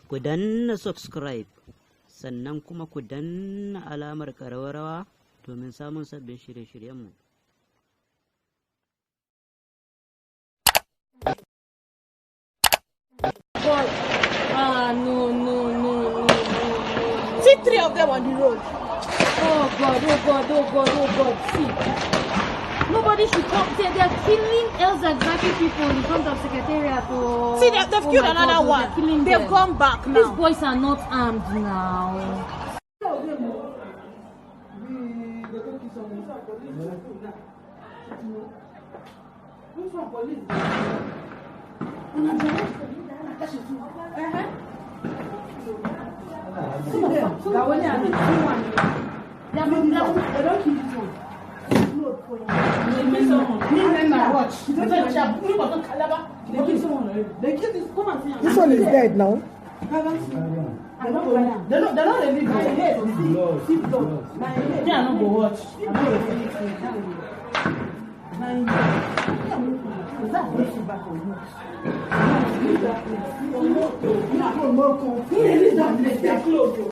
ku danna subscribe sannan kuma ku danna alamar ƙararrawa domin samun sabbin shirye-shiryenmu. No. See 3 of them on the road. Oh God. See. Nobody should come. They're killing El-Zakzaky people in front of Secretariat. Oh. See, they've killed another one. They've gone back now. These boys are not armed now. This one is dead now. They're not really my head. They are not going to watch. Is that